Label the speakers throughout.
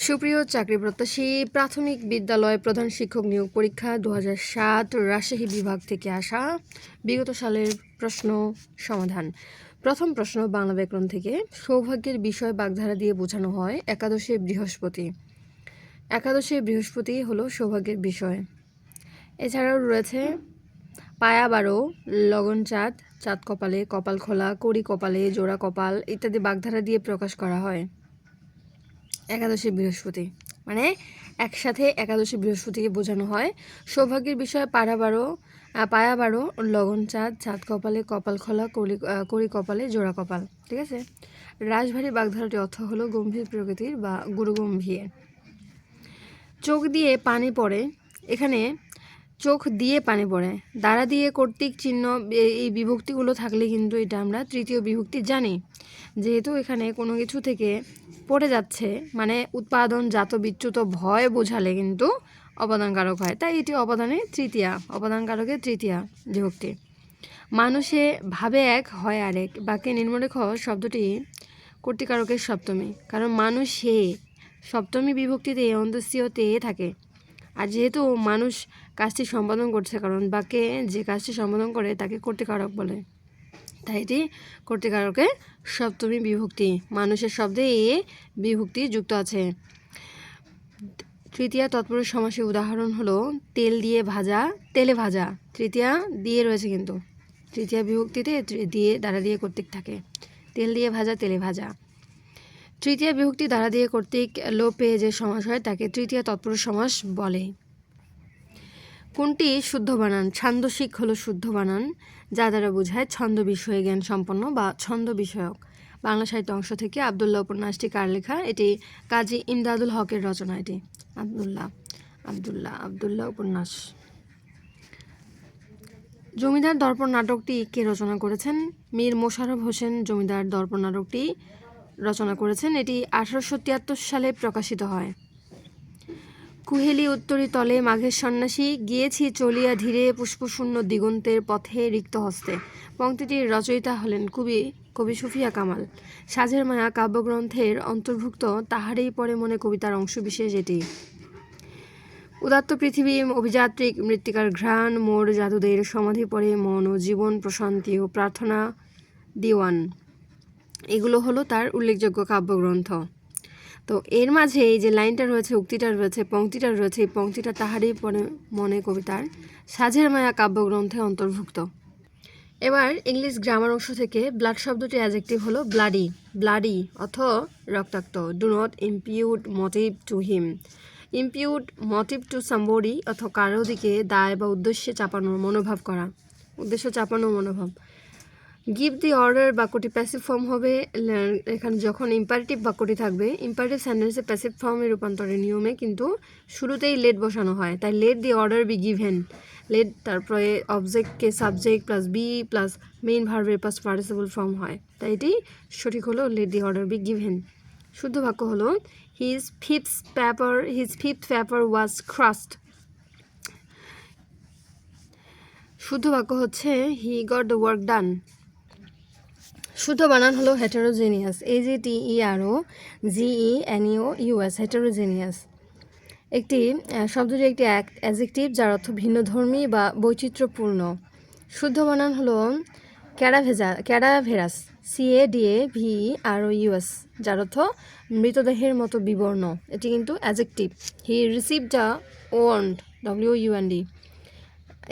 Speaker 1: সুপ্রিয় চাকরি প্রত্যাশী, প্রাথমিক বিদ্যালয় প্রধান শিক্ষক নিয়োগ পরীক্ষা 2007 রাজশাহী বিভাগ থেকে আসা বিগত সালের প্রশ্ন সমাধান। প্রথম প্রশ্ন বাংলা ব্যাকরণ থেকে। সৌভাগ্যের বিষয় বাগধারা দিয়ে বোঝানো হয় একাদশে বৃহস্পতি। একাদশে বৃহস্পতি হলো সৌভাগ্যের বিষয়। এছাড়াও রয়েছে পায়া বারো, লগন চাঁদ, চাঁদ কপালে, কপাল খোলা, কড়ি কপালে, জোড়া কপাল ইত্যাদি বাগধারা দিয়ে প্রকাশ করা হয় একাদশী বৃহস্পতি। মানে একসাথে একাদশী বৃহস্পতিকে বোঝানো হয়। সৌভাগ্যের বিষয়ে পায়া বারো, লগন চাঁদ, চাঁদ কপালে, কপাল খোলা, কড়ি কপালে, জোড়া কপাল। ঠিক আছে। রাশভারী বাগধারাটির অর্থ হলো গম্ভীর প্রকৃতির বা গুরুগম্ভীর। চোখ দিয়ে পানি পড়ে, এখানে চোখ দিয়ে পানি পড়ে, দ্বারা দিয়ে কর্তৃক চিহ্ন এই বিভক্তিগুলো থাকলে কিন্তু এটা আমরা তৃতীয় বিভক্তি জানি। যেহেতু এখানে কোনো কিছু থেকে পড়ে যাচ্ছে মানে উৎপাদন জাত বিচ্যুত ভয় বোঝালে কিন্তু অপাদানকারক হয়, তাই এটি অপাদানকারকের তৃতীয়া বিভক্তি। মানুষে ভাবে এক হয় আরেক, বাক্যে নিম্নরেখ শব্দটি কর্তৃকারকের সপ্তমী, কারণ মানুষে সপ্তমী বিভক্তিতে অন্তস্তীয়তে থাকে। আর যেহেতু মানুষ কাজটি সম্পাদন করছে, কারণ বাক্যে যে কাজটি সম্পাদন করে তাকে কর্তৃকারক বলে, তাই এটি কর্তৃকারকের সপ্তমী বিভক্তি। মানুষের শব্দে এ বিভক্তি যুক্ত আছে। তৃতীয়া তৎপুরুষ সমাসের উদাহরণ হলো তেল দিয়ে ভাজা, তেলে ভাজা। তৃতীয়া দিয়ে রয়েছে, কিন্তু তৃতীয়া বিভক্তিতে দিয়ে দ্বারা দিয়ে কর্তৃক থাকে। তেল দিয়ে ভাজা, তেলে ভাজা। তৃতীয়া বিভক্তি দ্বারা দিয়ে কর্তৃক লোপ পেয়ে যে সমাস হয় তাকে তৃতীয়া তৎপুরুষ সমাস বলে। কোনটি শুদ্ধ বানান? ছান্দসিক হলো শুদ্ধ বানান, যা দ্বারা বোঝায় ছন্দ বিষয়ে জ্ঞান সম্পন্ন বা ছন্দ বিষয়ক। বাংলা সাহিত্য অংশ থেকে আবদুল্লাহ উপন্যাসটি কার লেখা? এটি কাজী ইমদাদুল হকের রচনা। এটি আবদুল্লাহ উপন্যাস। জমিদার দর্পণ নাটকটি কে রচনা করেছেন? মীর মোশাররফ হোসেন জমিদার দর্পণ নাটকটি রচনা করেছেন। এটি 1873 সালে প্রকাশিত হয়। কুহেলি উত্তরি তলে মাঘের সন্ন্যাসী, গিয়েছি চলিয়া ধীরে পুষ্পশূন্য দিগন্তের পথে রিক্ত হস্তে। পংক্তিটির রচয়িতা হলেন কবি সুফিয়া কামাল। সাঁঝের মায়া কাব্যগ্রন্থের অন্তর্ভুক্ত তাহারই পরে মনে কবিতার অংশবিশেষ এটি। উদাত্ত পৃথিবী, অভিযাত্রিক মৃত্তিকার ঘ্রাণ, মোর জাদুদের সমাধি পরে মন ও জীবন প্রশান্তি ও প্রার্থনা দিওয়ান, এগুলো হলো তার উল্লেখযোগ্য কাব্যগ্রন্থ। তো এর মাঝে এই যে লাইনটা রয়েছে, উক্তিটা রয়েছে, পংক্তিটা রয়েছে, এই পংক্তিটা তাহারই পরে মনে কবিতার সাঁঝের মায়া কাব্যগ্রন্থে অন্তর্ভুক্ত। এবার ইংলিশ গ্রামার অংশ থেকে ব্লাড শব্দটি অ্যাডজেক্টিভ হলো ব্লাডি অর্থ রক্তাক্ত। Do not impute motive to him. Impute motive to somebody অর্থ কারো দিকে দায় বা উদ্দেশ্যে চাপানোর মনোভাব করা, উদ্দেশ্য চাপানোর মনোভাব। গিভ দি অর্ডার বাক্যটি প্যাসিভ ফর্ম হবে। এখানে যখন ইম্পারেটিভ বাক্যটি থাকবে, ইম্পারেটিভ সেন্টেন্সে প্যাসিভ ফর্মে রূপান্তরের নিয়মে কিন্তু শুরুতেই লেট বসানো হয়, তাই let the order be given. Let তারপরে অবজেক্টকে subject plus be plus main ভার্বের প্লাস পার্টিসিপল ফর্ম হয়, তাই এটি সঠিক হলো let the order be given. শুদ্ধ বাক্য হলো his fifth paper was crust. শুদ্ধ বাক্য হচ্ছে he got the work done. শুদ্ধ বানান হলো হেটেরোজেনিয়াস, AGTEROGENEOUS, হেটেরোজেনিয়াস। একটি শব্দটি একটি অ্যাডজেক্টিভ যার অর্থ ভিন্নধর্মী বা বৈচিত্র্যপূর্ণ। শুদ্ধ বানান হলো ক্যাডাভেরাস, CADAVEROUS, যার অর্থ মৃতদেহের মতো বিবর্ণ। এটি কিন্তু adjective. He received a wand, WOUND।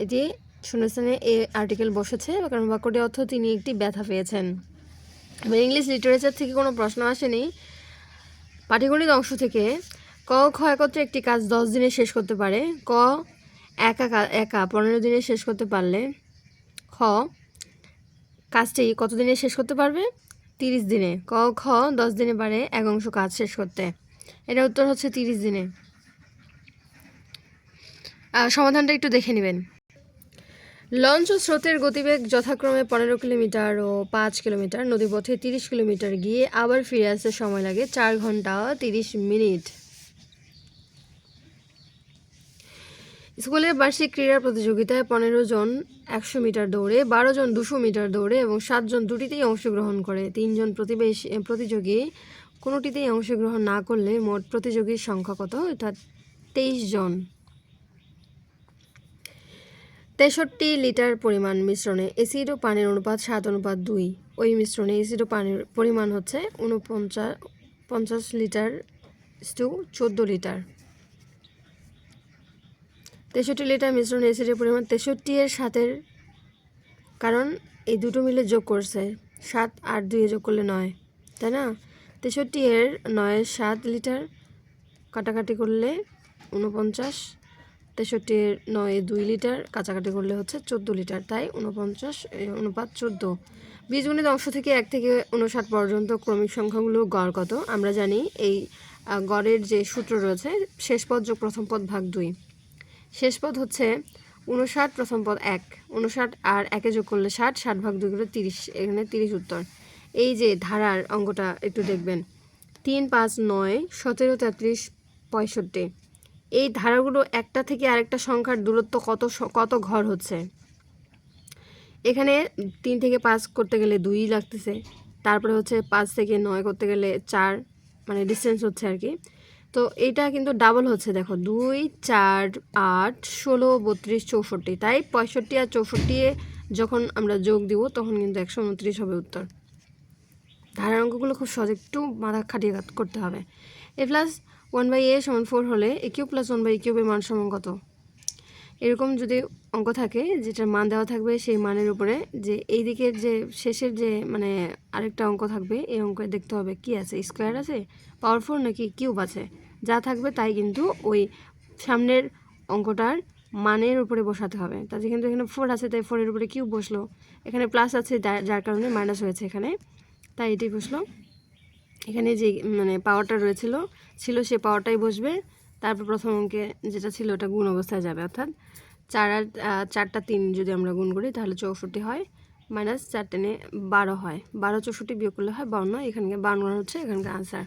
Speaker 1: এটি শূন্যস্থানে এ আর্টিকেল বসেছে, কারণ বাক্যটির অর্থ তিনি একটি ব্যথা পেয়েছেন। এবার ইংলিশ লিটারেচার থেকে কোনো প্রশ্ন আসেনি। পাটিগণিত অংশ থেকে ক খ একত্রে একটি কাজ 10 দিনে শেষ করতে পারে। ক একা 15 দিনে শেষ করতে পারলে খ কাজটি কত দিনে শেষ করতে পারবে? 30 দিনে। ক খ 10 দিনে পারে এক অংশ কাজ শেষ করতে। এটা উত্তর হচ্ছে 30 দিনে। সমাধানটা একটু দেখে নেবেন। লঞ্চ ও স্রোতের গতিবেগ যথাক্রমে 15 কিলোমিটার ও 5 কিলোমিটার, নদীপথে 30 কিলোমিটার গিয়ে আবার ফিরে আসতে সময় লাগে 4 ঘন্টা 30 মিনিট। স্কুলের বার্ষিক ক্রীড়া প্রতিযোগিতায় 15 জন 100 মিটার দৌড়ে, 12 জন 200 মিটার দৌড়ে এবং 7 জন দুটিতেই অংশগ্রহণ করে। 3 জন প্রতিযোগী কোনোটিতেই অংশগ্রহণ না করলে মোট প্রতিযোগীর সংখ্যা কত? অর্থাৎ 23 জন। 63 লিটার পরিমাণ মিশ্রণে অ্যাসিড ও পানির অনুপাত 7:2। ওই মিশ্রণে অ্যাসিড ও পানির পরিমাণ হচ্ছে 50 লিটার টু 14 লিটার। 63 লিটার মিশ্রণে অ্যাসিডের পরিমাণ 63 এর 7-এর, কারণ এই দুটো মিলে যোগ করছে 7 আর 2 যোগ করলে 9, তাই না? 63 এর 9 7 লিটার, কাটাকাটি করলে 49। 63 এর 9 2 লিটার, কাটাকাটি করলে হচ্ছে 14 লিটার, তাই 49 অনুপাত 14। বীজগণিত অংশ থেকে 1 থেকে 59 পর্যন্ত ক্রমিক সংখ্যাগুলো গড় কত? আমরা জানি এই গড়ের যে সূত্র রয়েছে, শেষ পদ যোগ প্রথম পদ ভাগ 2। শেষ পদ হচ্ছে 59, প্রথম পদ 1, 59 আর 1 যোগ করলে 60, 60 ভাগ 2 করে 30, এখানে 30 উত্তর। এই যে ধারার অঙ্কটা একটু দেখবেন, 3 5 9 17 33 65। এই ধারাগুলো একটা থেকে আরেকটা সংখ্যার দূরত্ব কত ঘর হচ্ছে। এখানে 3 থেকে 5 করতে গেলে 2 লাগতেছে, তারপরে হচ্ছে 5 থেকে 9 করতে গেলে 4, মানে ডিস্টেন্স হচ্ছে আর কি। তো এইটা কিন্তু ডাবল হচ্ছে, দেখো 2 4 8 16 32 64, তাই 65 আর 64 যখন আমরা যোগ দিব তখন কিন্তু 129 হবে উত্তর। ধারার অঙ্কগুলো খুব সহজ, একটু মাথা খাটিয়ে করতে হবে। a প্লাস 1/a সমান 4 হলে a কিউব প্লাস 1/a কিউবের মান সমান কত? এরকম যদি অঙ্ক থাকে যেটার মান দেওয়া থাকবে সেই মানের উপরে যে এই দিকের যে শেষের যে মানে আরেকটা অঙ্ক থাকবে, এই অঙ্কে দেখতে হবে কি আছে, স্কোয়ার আছে, পাওয়ার 4 নাকি কিউব আছে। যা থাকবে তাই কিন্তু ওই সামনের অঙ্কটার মানের উপরে বসাতে হবে। তাতে কিন্তু এখানে 4 আছে তাই 4 এর উপরে কিউব বসলো, এখানে প্লাস আছে যার কারণে মাইনাস হয়েছে এখানে, তাই এটাই বসলো। এখানে যে মানে পাওয়ারটা ছিল সে পাওয়ারটাই বসবে। তারপর প্রথম অঙ্কে যেটা ছিল ওটা গুণ অবস্থায় যাবে, অর্থাৎ 4 আর 4টা 3 যদি আমরা গুণ করি তাহলে 64 হয়, মাইনাস 4 টেনে 12 হয়, 12 64 বিয়োগ করলে হয় 52। এখানকার 52 হচ্ছে এখানকার আনসার।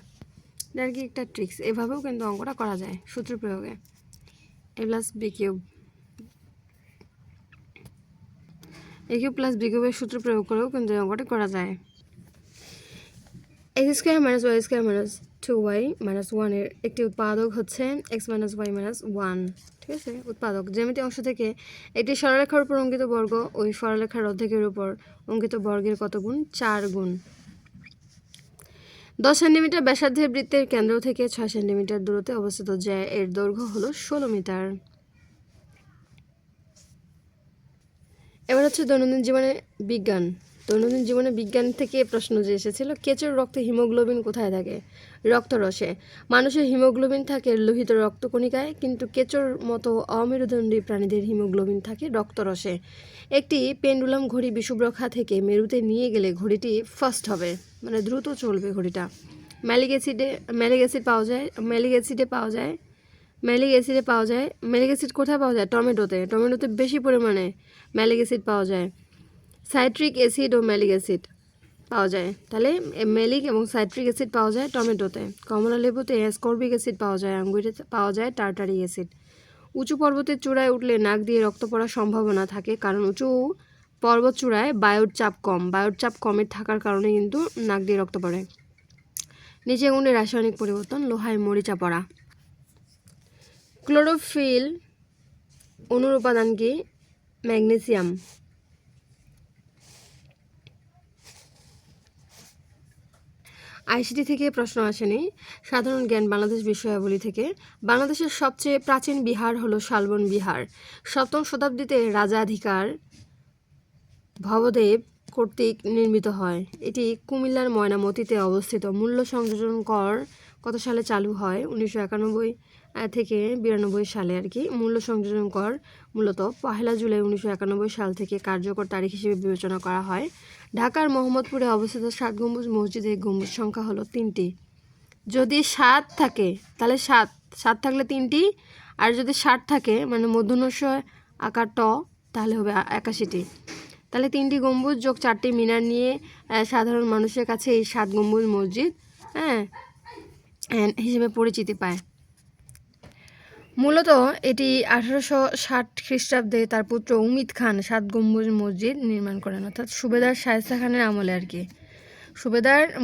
Speaker 1: এটা আর কি একটা ট্রিক্স, এভাবেও কিন্তু অঙ্কটা করা যায় সূত্র প্রয়োগে। a plus B cube, a cube plus B কিউবের সূত্র প্রয়োগ করেও কিন্তু এই অঙ্কটা করা যায়। x square minus Y square minus 2y minus 1 এর একটি উৎপাদক হচ্ছে x মাইনাস ওয়াই মাইনাস 1, ঠিক আছে? উৎপাদক জ্যামিতি অংশ থেকে একটি সরলরেখার উপর অঙ্কিত বর্গ ওই সরলরেখার অর্ধেকের উপর অঙ্কিত বর্গের কত গুণ? 4 গুণ। 10 সেন্টিমিটার ব্যাসার্ধের বৃত্তের কেন্দ্র থেকে 6 সেন্টিমিটার দূরত্বে অবস্থিত জ্যা এর দৈর্ঘ্য হলো 16 মিটার। এবার হচ্ছে দৈনন্দিন জীবনে বিজ্ঞান থেকে প্রশ্ন যে এসেছিল, কেঁচোর রক্তে হিমোগ্লোবিন কোথায় থাকে? রক্তরসে। মানুষের হিমোগ্লোবিন থাকে লোহিত রক্তকণিকায়, কিন্তু কেঁচোর মতো অমেরুদণ্ডী প্রাণীদের হিমোগ্লোবিন থাকে রক্তরসে। একটি পেন্ডুলাম ঘড়ি বিষুবরেখা থেকে মেরুতে নিয়ে গেলে ঘড়িটি ফাস্ট হবে, মানে দ্রুত চলবে ঘড়িটা। ম্যালিক অ্যাসিড কোথায় পাওয়া যায়? টমেটোতে বেশি পরিমাণে ম্যালিক অ্যাসিড পাওয়া যায়। সাইট্রিক অ্যাসিড ও ম্যালিক অ্যাসিড পাওয়া যায়, তাহলে ম্যালিক এবং সাইট্রিক অ্যাসিড পাওয়া যায় টমেটোতে। কমলা লেবুতে অ্যাসকর্বিক অ্যাসিড পাওয়া যায়, আঙ্গুরে পাওয়া যায় টার্টারিক অ্যাসিড। উঁচু পর্বতের চূড়ায় উঠলে নাক দিয়ে রক্ত পড়ার সম্ভাবনা থাকে, কারণ উঁচু পর্বত চূড়ায় বায়ুর চাপ কমের থাকার কারণে কিন্তু নাক দিয়ে রক্ত পড়ে। নিচে গুণের রাসায়নিক পরিবর্তন, লোহায় মরিচা পড়া। ক্লোরোফিল অণুর উপাদান কি? ম্যাগনেসিয়াম। আইসিটি থেকে প্রশ্ন আসেনি, সাধারণ জ্ঞান বাংলাদেশ বিষয়াবলী থেকে। বাংলাদেশের সবচেয়ে প্রাচীন বিহার হলো শালবন বিহার। 7ম শতাব্দীতে রাজাধিকার ভবদেব কর্তৃক নির্মিত হয়। এটি কুমিল্লার ময়নামতিতে অবস্থিত। মূল্য সংযোজন কর কত সালে চালু হয়? 1991 থেকে 92 সালে আর কি। মূল্য সংযোজন কর মূলত 1 জুলাই 1991 সাল থেকে কার্যকর তারিখ হিসেবে বিবেচনা করা হয়। ঢাকার মোহাম্মদপুরে অবস্থিত 7 গম্বুজ মসজিদের গম্বুজ সংখ্যা হলো 3টি। যদি 7 থাকে তাহলে 7 থাকলে 3টি, আর যদি 60 থাকে মানে মূর্ধন্য আকার ট তাহলে হবে 81টি। তাহলে 3টি গম্বুজ যোগ 4টি মিনার নিয়ে সাধারণ মানুষের কাছে এই 7 গম্বুজ মসজিদ হিসেবে পরিচিতি পায়। মূলত এটি 1860 খ্রিস্টাব্দে তার পুত্র উমিদ খান 7 গম্বুজ মসজিদ নির্মাণ করেন, অর্থাৎ সুবেদার শায়েস্তা খানের আমলে আর কি।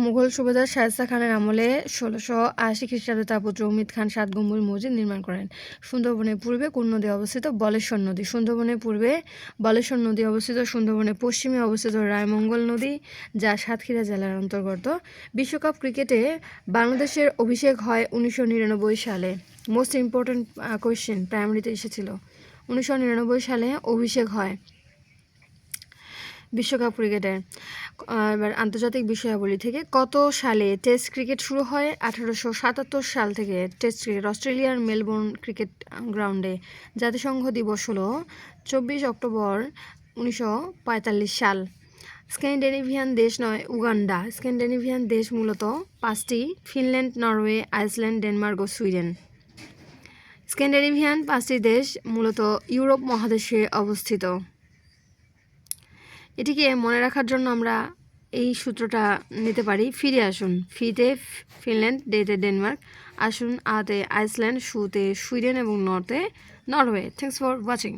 Speaker 1: মুঘল সুবেদার শায়েস্তা খানের আমলে 1680 খ্রিস্টাব্দে তার পুত্র উমিদ খান 7 গম্বুজ মসজিদ নির্মাণ করেন। সুন্দরবনের পূর্বে কোন নদী অবস্থিত? বলেশ্বর নদী। সুন্দরবনের পূর্বে বলেশ্বর নদী অবস্থিত। সুন্দরবনের পশ্চিমে অবস্থিত রায়মঙ্গল নদী, যা সাতক্ষীরা জেলার অন্তর্গত। বিশ্বকাপ ক্রিকেটে বাংলাদেশের অভিষেক হয় 1999 সালে। মোস্ট ইম্পর্ট্যান্ট কোয়েশ্চেন, প্রাইমারিতে এসেছিল। 1999 সালে অভিষেক হয় বিশ্বকাপ ক্রিকেটের। এবার আন্তর্জাতিক বিষয়াবলী থেকে, কত সালে টেস্ট ক্রিকেট শুরু হয়? 1877 সাল থেকে টেস্ট ক্রিকেট অস্ট্রেলিয়ার মেলবোর্ন ক্রিকেট গ্রাউন্ডে। জাতিসংঘ দিবস হলো 24 অক্টোবর 1945 সাল। স্ক্যান্ডিনেভিয়ান দেশ নয়, উগান্ডা। স্ক্যান্ডিনেভিয়ান দেশ মূলত 5টি: ফিনল্যান্ড, নরওয়ে, আইসল্যান্ড, ডেনমার্ক ও সুইডেন। স্ক্যান্ডিনেভিয়ান 5টি দেশ মূলত ইউরোপ মহাদেশে অবস্থিত। এটিকে মনে রাখার জন্য আমরা এই সূত্রটা নিতে পারি। ফিরে আসুন: ফিতে ফিনল্যান্ড, ডেতে ডেনমার্ক, আসুন, আতে আইসল্যান্ড, সুতে সুইডেন এবং নর্থে নরওয়ে। Thanks for watching.